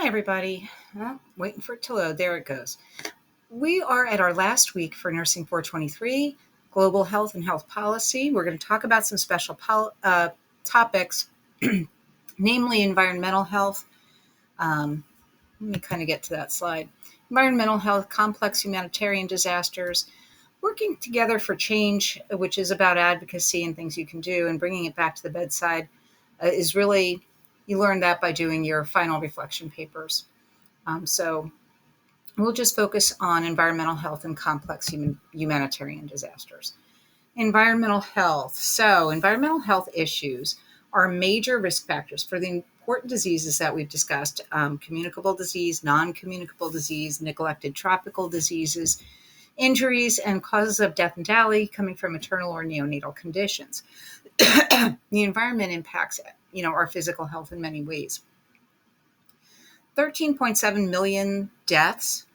Hi, everybody. Waiting for it to load. There it goes. We are at our last week for Nursing 423, Global Health and Health Policy. We're going to talk about some special topics, namely environmental health. Let me kind of get to that slide. Environmental health, complex humanitarian disasters, working together for change, which is about advocacy and things you can do, and bringing it back to the bedside is really, you learn that by doing your final reflection papers. So we'll just focus on environmental health and complex humanitarian disasters. Environmental health. So environmental health issues are major risk factors for the important diseases that we've discussed: communicable disease, non-communicable disease, neglected tropical diseases, injuries, and causes of death and DALY coming from maternal or neonatal conditions. The environment impacts, our physical health in many ways. 13.7 million deaths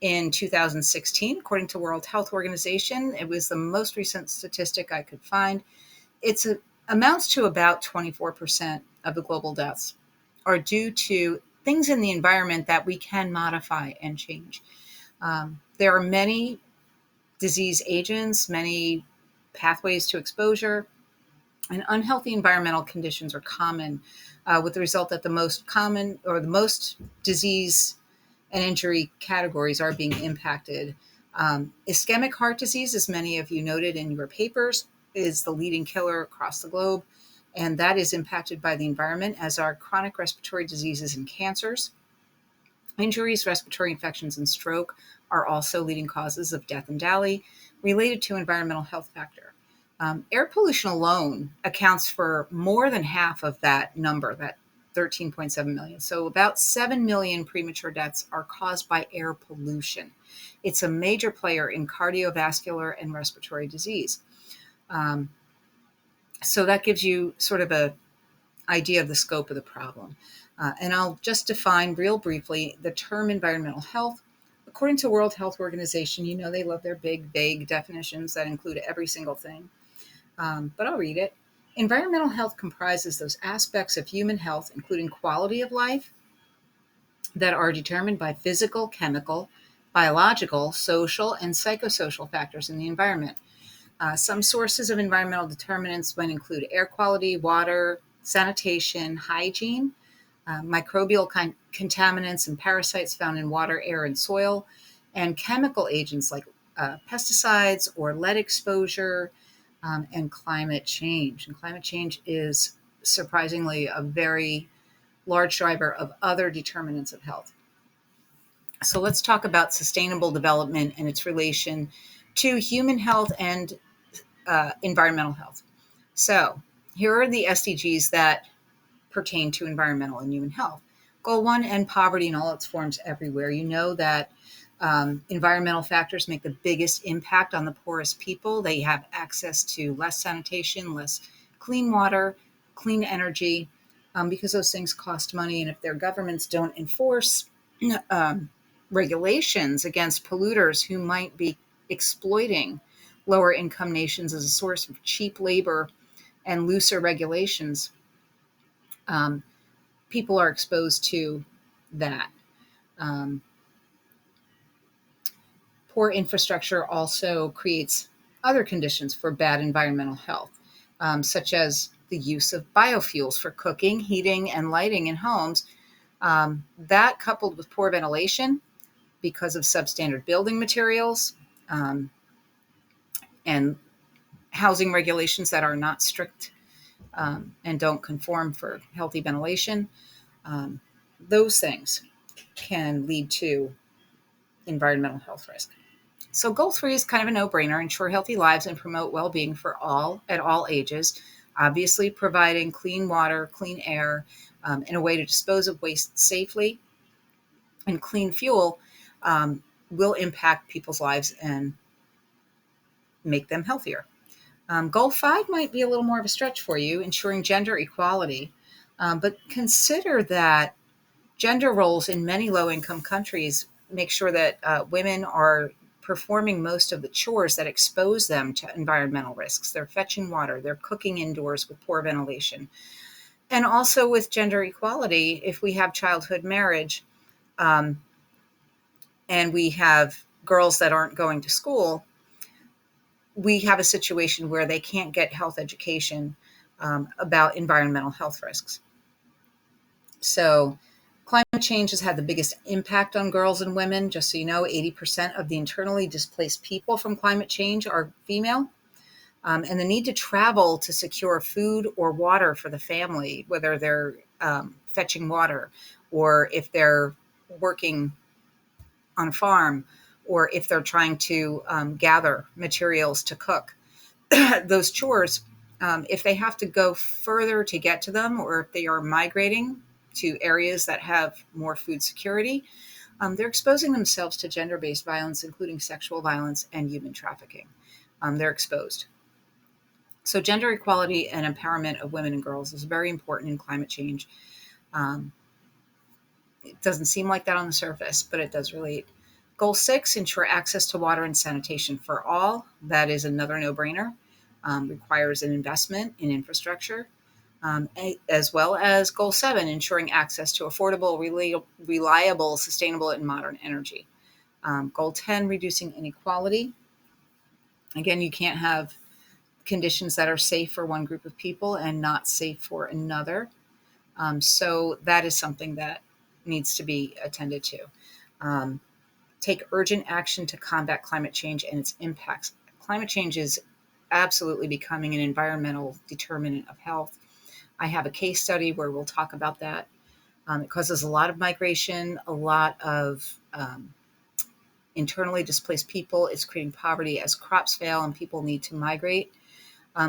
in 2016, according to World Health Organization. It was the most recent statistic I could find. It amounts to about 24% of the global deaths are due to things in the environment that we can modify and change. There are many disease agents, many pathways to exposure, and unhealthy environmental conditions are common, with the result that the most common or the most disease and injury categories are being impacted. Ischemic heart disease, as many of you noted in your papers, is the leading killer across the globe, and that is impacted by the environment, as are chronic respiratory diseases and cancers. Injuries, respiratory infections, and stroke are also leading causes of death and DALY related to environmental health factor. Air pollution alone accounts for more than half of that number, that 13.7 million. So about 7 million premature deaths are caused by air pollution. It's a major player in cardiovascular and respiratory disease. So that gives you sort of an idea of the scope of the problem. And I'll just define real briefly the term environmental health. According to World Health Organization, they love their big, vague definitions that include every single thing. But I'll read it. Environmental health comprises those aspects of human health, including quality of life, that are determined by physical, chemical, biological, social, and psychosocial factors in the environment. Some sources of environmental determinants might include air quality, water, sanitation, hygiene, microbial contaminants and parasites found in water, air, and soil, and chemical agents like pesticides or lead exposure, and climate change. And climate change is surprisingly a very large driver of other determinants of health. So let's talk about sustainable development and its relation to human health and environmental health. So here are the SDGs that pertain to environmental and human health. Goal 1, end poverty in all its forms everywhere. You know that environmental factors make the biggest impact on the poorest people. They have access to less sanitation, less clean water, clean energy, because those things cost money. And if their governments don't enforce regulations against polluters who might be exploiting lower income nations as a source of cheap labor and looser regulations, people are exposed to that. Poor infrastructure also creates other conditions for bad environmental health, such as the use of biofuels for cooking, heating, and lighting in homes. That, coupled with poor ventilation because of substandard building materials and housing regulations that are not strict and don't conform for healthy ventilation, those things can lead to environmental health risk. So goal 3 is kind of a no-brainer: ensure healthy lives and promote well-being for all at all ages. Obviously, providing clean water, clean air, and a way to dispose of waste safely, and clean fuel will impact people's lives and make them healthier. Goal 5 might be a little more of a stretch for you: ensuring gender equality. But consider that gender roles in many low-income countries make sure that women are performing most of the chores that expose them to environmental risks. They're fetching water, they're cooking indoors with poor ventilation. And also with gender equality, if we have childhood marriage, and we have girls that aren't going to school, we have a situation where they can't get health education about environmental health risks. So climate change has had the biggest impact on girls and women. Just so you know, 80% of the internally displaced people from climate change are female. And the need to travel to secure food or water for the family, whether they're fetching water or if they're working on a farm or if they're trying to gather materials to cook, those chores, if they have to go further to get to them or if they are migrating to areas that have more food security, they're exposing themselves to gender-based violence, including sexual violence and human trafficking. They're exposed. So gender equality and empowerment of women and girls is very important in climate change. It doesn't seem like that on the surface, but it does relate. Goal 6, ensure access to water and sanitation for all. That is another no-brainer. Requires an investment in infrastructure, as well as Goal 7, ensuring access to affordable, reliable, sustainable, and modern energy. Goal 10, reducing inequality. Again, you can't have conditions that are safe for one group of people and not safe for another. So that is something that needs to be attended to. Take urgent action to combat climate change and its impacts. Climate change is absolutely becoming an environmental determinant of health. I have a case study where we'll talk about that. It causes a lot of migration, a lot of internally displaced people. It's creating poverty as crops fail and people need to migrate.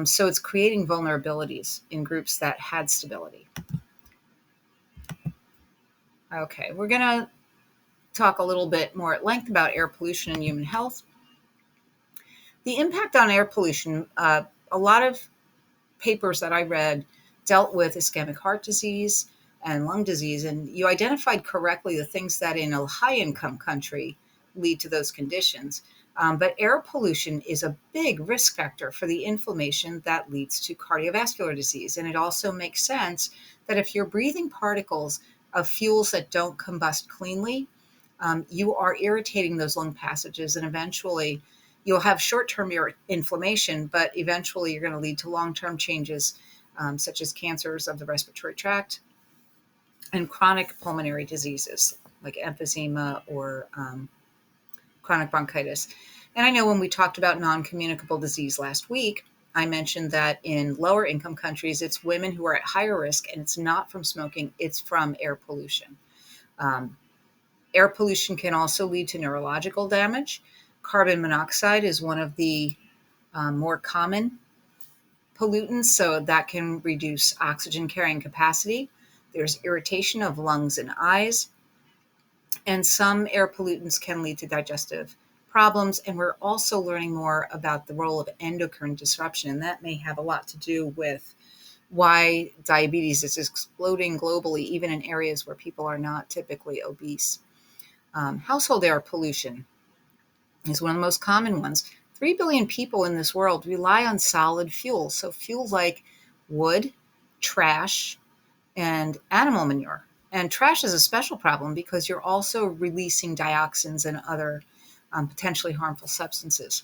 So it's creating vulnerabilities in groups that had stability. Okay, we're going to talk a little bit more at length about air pollution and human health. The impact on air pollution, a lot of papers that I read dealt with ischemic heart disease and lung disease, and you identified correctly the things that in a high-income country lead to those conditions. But air pollution is a big risk factor for the inflammation that leads to cardiovascular disease. And it also makes sense that if you're breathing particles of fuels that don't combust cleanly, you are irritating those lung passages, and eventually you'll have short-term inflammation, but eventually you're going to lead to long-term changes, such as cancers of the respiratory tract and chronic pulmonary diseases like emphysema or chronic bronchitis. And I know when we talked about non-communicable disease last week, I mentioned that in lower income countries, it's women who are at higher risk, and it's not from smoking, it's from air pollution. Air pollution can also lead to neurological damage. Carbon monoxide is one of the more common pollutants, so that can reduce oxygen carrying capacity. There's irritation of lungs and eyes. And some air pollutants can lead to digestive problems. And we're also learning more about the role of endocrine disruption. And that may have a lot to do with why diabetes is exploding globally, even in areas where people are not typically obese. Household air pollution is one of the most common ones. 3 billion people in this world rely on solid fuels. So fuels like wood, trash, and animal manure. And trash is a special problem because you're also releasing dioxins and other potentially harmful substances.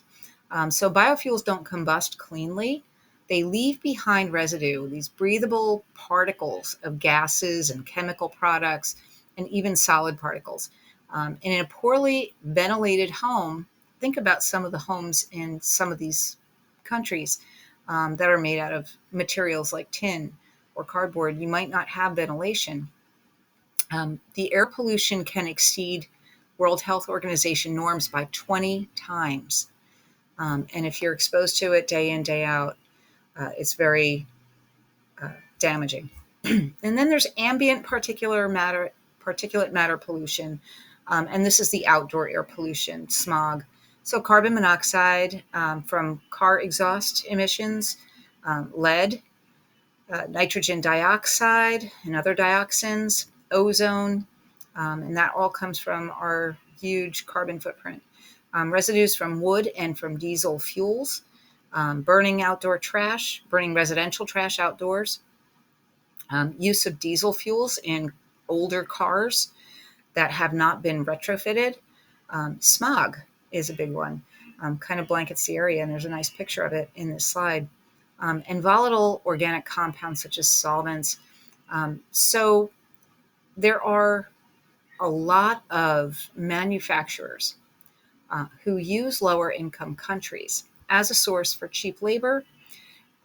So biofuels don't combust cleanly. They leave behind residue, these breathable particles of gases and chemical products, and even solid particles. And in a poorly ventilated home, think about some of the homes in some of these countries that are made out of materials like tin or cardboard. You might not have ventilation. The air pollution can exceed World Health Organization norms by 20 times. And if you're exposed to it day in, day out, it's very damaging. And then there's ambient particulate matter pollution. And this is the outdoor air pollution, smog. So carbon monoxide from car exhaust emissions, lead, nitrogen dioxide and other dioxins, ozone, and that all comes from our huge carbon footprint. Residues from wood and from diesel fuels, burning outdoor trash, burning residential trash outdoors, use of diesel fuels in older cars that have not been retrofitted. Smog is a big one, kind of blankets the area, and there's a nice picture of it in this slide. And volatile organic compounds such as solvents. So there are a lot of manufacturers who use lower income countries as a source for cheap labor,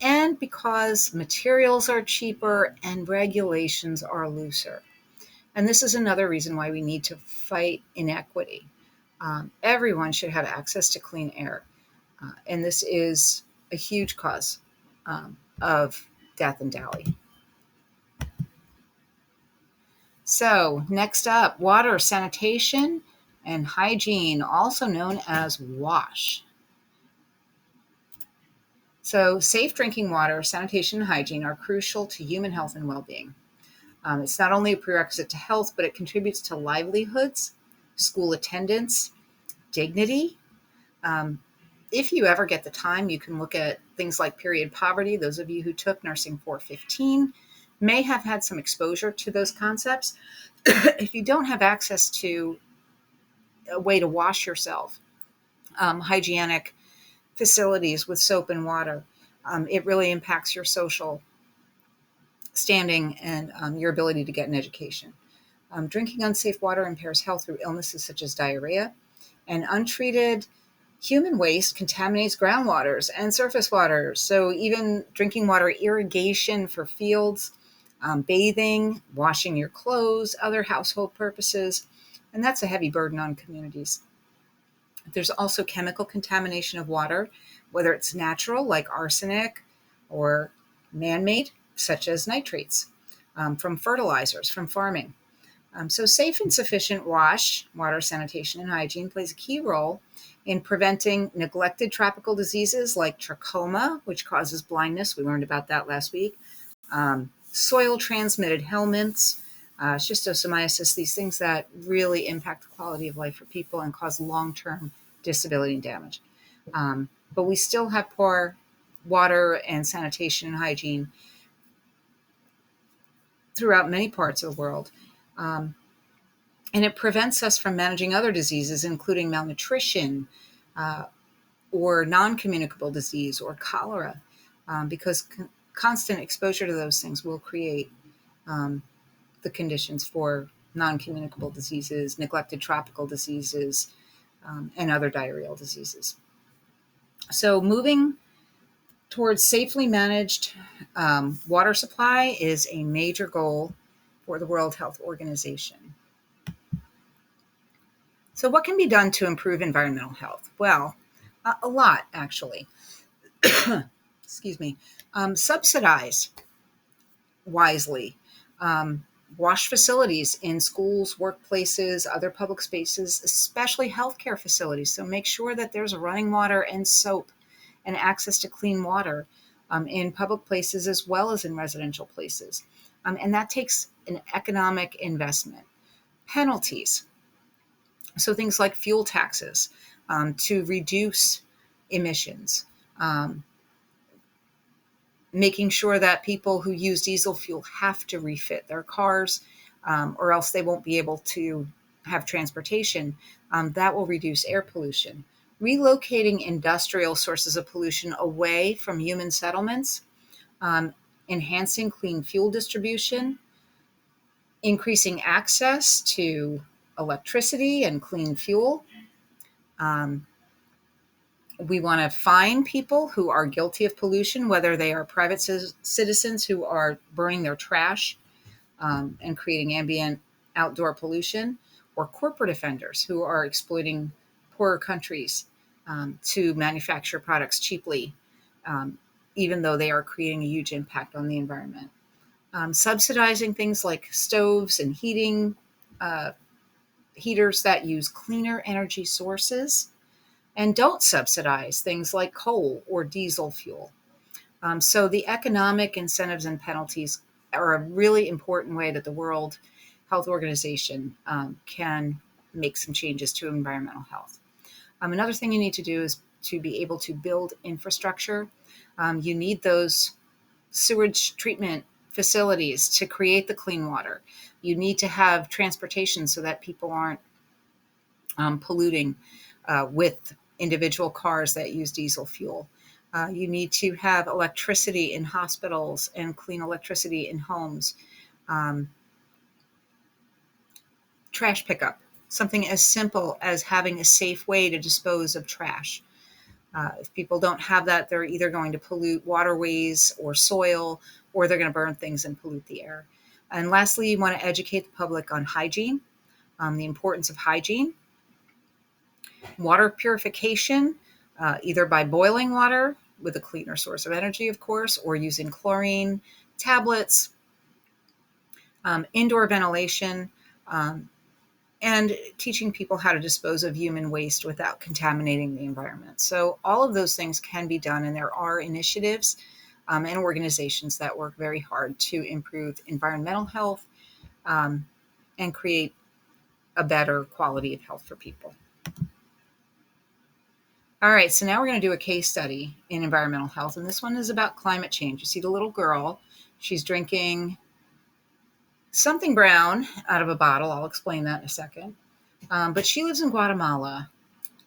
and because materials are cheaper and regulations are looser. And this is another reason why we need to fight inequity. Everyone should have access to clean air. And this is a huge cause of death in Delhi. So, next up, water, sanitation, and hygiene, also known as WASH. So, safe drinking water, sanitation, and hygiene are crucial to human health and well being. It's not only a prerequisite to health, but it contributes to livelihoods, school attendance, dignity. Um, if you ever get the time, you can look at things like period poverty. Those of you who took Nursing 415 may have had some exposure to those concepts. If you don't have access to a way to wash yourself, hygienic facilities with soap and water, it really impacts your social standing and your ability to get an education. Drinking unsafe water impairs health through illnesses such as diarrhea, and untreated human waste contaminates groundwaters and surface waters. So even drinking water irrigation for fields, bathing, washing your clothes, other household purposes, and that's a heavy burden on communities. There's also chemical contamination of water, whether it's natural like arsenic or man-made such as nitrates, from fertilizers, from farming. So safe and sufficient wash, water, sanitation, and hygiene plays a key role in preventing neglected tropical diseases like trachoma, which causes blindness. We learned about that last week. Soil-transmitted helminths, schistosomiasis, these things that really impact the quality of life for people and cause long-term disability and damage. But we still have poor water and sanitation and hygiene throughout many parts of the world. And it prevents us from managing other diseases, including malnutrition or non-communicable disease or cholera, because constant exposure to those things will create the conditions for non-communicable diseases, neglected tropical diseases, and other diarrheal diseases. So moving towards safely managed water supply is a major goal for the World Health Organization. So what can be done to improve environmental health? Well, a lot, actually. Excuse me. Subsidize wisely. Wash facilities in schools, workplaces, other public spaces, especially healthcare facilities. So make sure that there's running water and soap and access to clean water in public places as well as in residential places. And that takes an economic investment. Penalties. So things like fuel taxes to reduce emissions. Making sure that people who use diesel fuel have to refit their cars or else they won't be able to have transportation. That will reduce air pollution. Relocating industrial sources of pollution away from human settlements, enhancing clean fuel distribution, increasing access to electricity and clean fuel. We want to fine people who are guilty of pollution, whether they are private citizens who are burning their trash and creating ambient outdoor pollution, or corporate offenders who are exploiting poorer countries to manufacture products cheaply, even though they are creating a huge impact on the environment. Subsidizing things like stoves and heaters that use cleaner energy sources, and don't subsidize things like coal or diesel fuel. So the economic incentives and penalties are a really important way that the World Health Organization can make some changes to environmental health. Another thing you need to do is to be able to build infrastructure. You need those sewage treatment facilities to create the clean water. You need to have transportation so that people aren't polluting with individual cars that use diesel fuel. You need to have electricity in hospitals and clean electricity in homes. Um, Trash pickup, something as simple as having a safe way to dispose of trash. If people don't have that, they're either going to pollute waterways or soil, or they're going to burn things and pollute the air. And lastly, you want to educate the public on hygiene, the importance of hygiene, water purification, either by boiling water with a cleaner source of energy, of course, or using chlorine tablets, indoor ventilation, and teaching people how to dispose of human waste without contaminating the environment. So all of those things can be done, and there are initiatives and organizations that work very hard to improve environmental health and create a better quality of health for people. All right, so now we're going to do a case study in environmental health, and this one is about climate change. You see the little girl, she's drinking something brown out of a bottle. I'll explain that in a second. But she lives in Guatemala.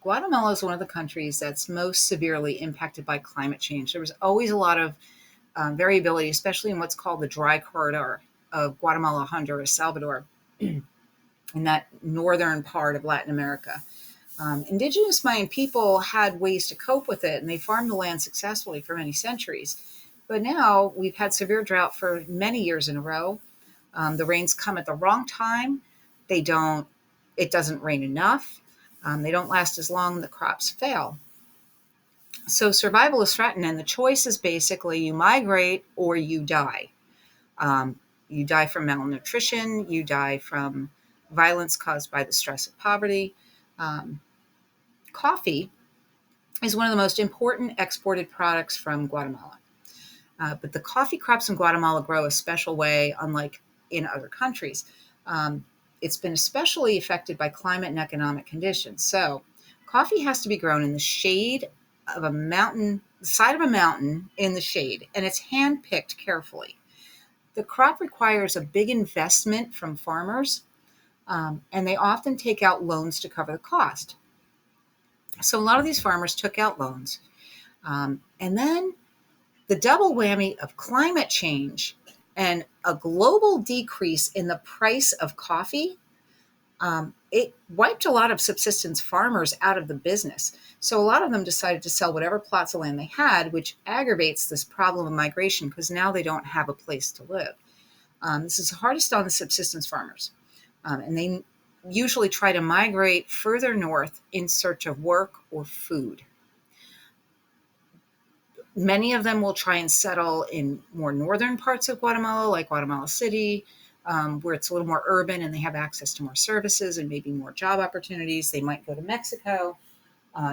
Guatemala is one of the countries that's most severely impacted by climate change. There was always a lot of variability, especially in what's called the dry corridor of Guatemala, Honduras, Salvador, in that northern part of Latin America. Indigenous Mayan people had ways to cope with it, and they farmed the land successfully for many centuries. But now we've had severe drought for many years in a row. The rains come at the wrong time. It doesn't rain enough. They don't last as long. The crops fail. So survival is threatened, and the choice is basically you migrate or you die. You die from malnutrition. You die from violence caused by the stress of poverty. Coffee is one of the most important exported products from Guatemala. But the coffee crops in Guatemala grow a special way, unlike in other countries. It's been especially affected by climate and economic conditions. So coffee has to be grown in the shade of a mountain, the side of a mountain in the shade, and it's hand-picked carefully. The crop requires a big investment from farmers, and they often take out loans to cover the cost. So a lot of these farmers took out loans. And then the double whammy of climate change and a global decrease in the price of coffee, it wiped a lot of subsistence farmers out of the business. So a lot of them decided to sell whatever plots of land they had, which aggravates this problem of migration because now they don't have a place to live. This is hardest on the subsistence farmers. And they usually try to migrate further north in search of work or food. Many of them will try and settle in more northern parts of Guatemala, like Guatemala City, where it's a little more urban and they have access to more services and maybe more job opportunities. They might go to Mexico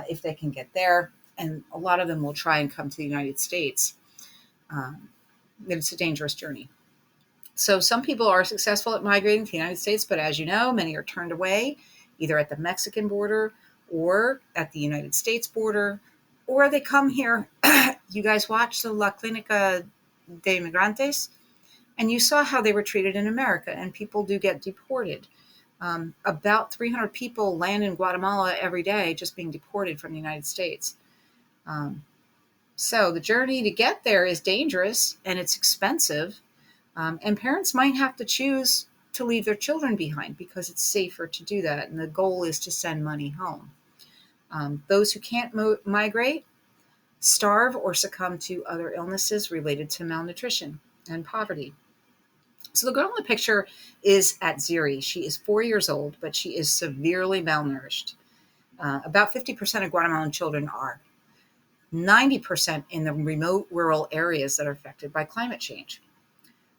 if they can get there. And a lot of them will try and come to the United States. It's a dangerous journey. So some people are successful at migrating to the United States, but as you know, many are turned away, either at the Mexican border or at the United States border, or they come here. You guys watched the La Clínica de Inmigrantes, and you saw how they were treated in America, and people do get deported. About 300 people land in Guatemala every day just being deported from the United States. So the journey to get there is dangerous, and it's expensive. And parents might have to choose to leave their children behind because it's safer to do that. And the goal is to send money home. Those who can't migrate starve or succumb to other illnesses related to malnutrition and poverty. So the girl in the picture is at Ziri. She is 4 years old, but she is severely malnourished. About 50% of Guatemalan children are. 90% in the remote rural areas that are affected by climate change.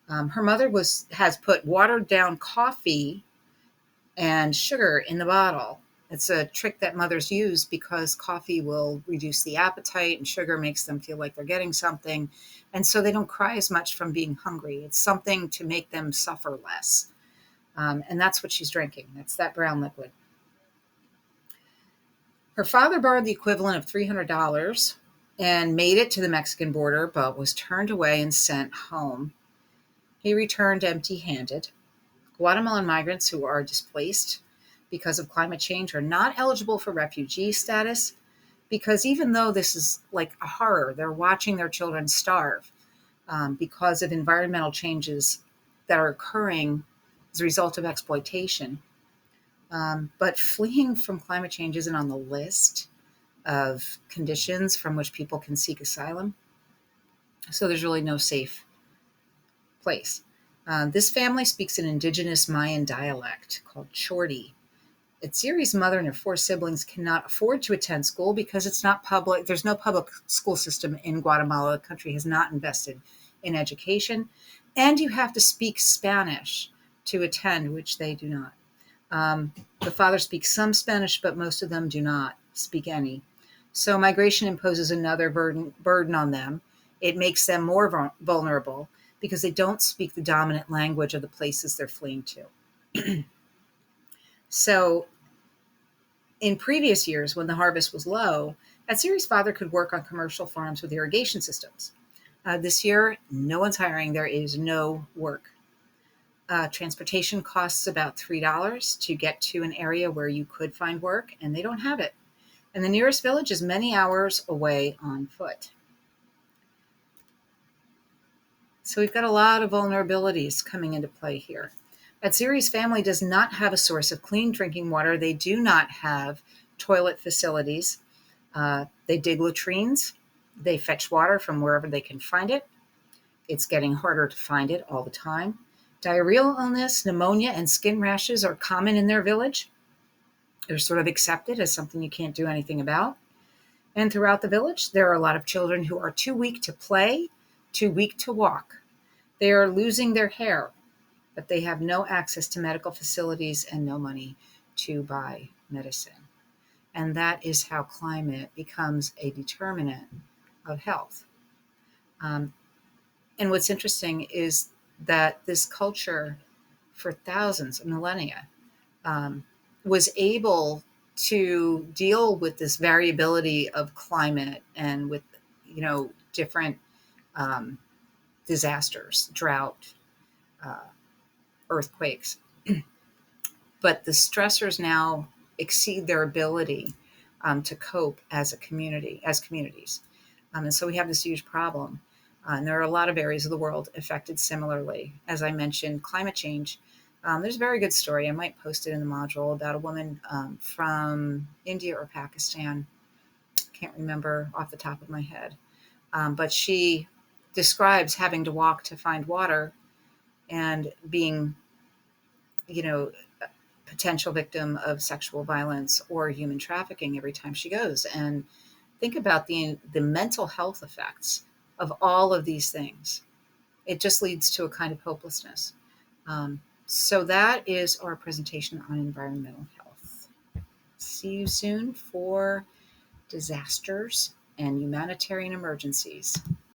Her mother has put watered down coffee and sugar in the bottle. It's a trick that mothers use because coffee will reduce the appetite and sugar makes them feel like they're getting something. And so they don't cry as much from being hungry. It's something to make them suffer less. And that's what she's drinking. That's that brown liquid. Her father borrowed the equivalent of $300 and made it to the Mexican border, but was turned away and sent home. He returned empty handed. Guatemalan migrants who are displaced because of climate change are not eligible for refugee status because even though this is like a horror, they're watching their children starve because of environmental changes that are occurring as a result of exploitation. But fleeing from climate change isn't on the list of conditions from which people can seek asylum. So there's really no safe place. This family speaks an indigenous Mayan dialect called Chorty. Atsiri's mother and her four siblings cannot afford to attend school because it's not public. There's no public school system in Guatemala. The country has not invested in education. And you have to speak Spanish to attend, which they do not. The father speaks some Spanish, but most of them do not speak any. So migration imposes another burden on them. It makes them more vulnerable because they don't speak the dominant language of the places they're fleeing to. So in previous years, when the harvest was low, Atsiri's father could work on commercial farms with irrigation systems. This year, no one's hiring. There is no work. Transportation costs about $3 to get to an area where you could find work, and they don't have it. And the nearest village is many hours away on foot. So we've got a lot of vulnerabilities coming into play here. Atsiri's family does not have a source of clean drinking water. They do not have toilet facilities. They dig latrines. They fetch water from wherever they can find it. It's getting harder to find it all the time. Diarrheal illness, pneumonia, and skin rashes are common in their village. They're sort of accepted as something you can't do anything about. And throughout the village, there are a lot of children who are too weak to play, too weak to walk. They are losing their hair, but they have no access to medical facilities and no money to buy medicine. And that is how climate becomes a determinant of health. And what's interesting is that this culture, for thousands of millennia, was able to deal with this variability of climate and with, different disasters, drought, earthquakes. But the stressors now exceed their ability to cope as communities. And so we have this huge problem. And there are a lot of areas of the world affected similarly. As I mentioned, climate change. There's a very good story. I might post it in the module about a woman from India or Pakistan. Can't remember off the top of my head. But she describes having to walk to find water and being, a potential victim of sexual violence or human trafficking every time she goes. And think about the mental health effects of all of these things. It just leads to a kind of hopelessness. So that is our presentation on environmental health. See you soon for disasters and humanitarian emergencies.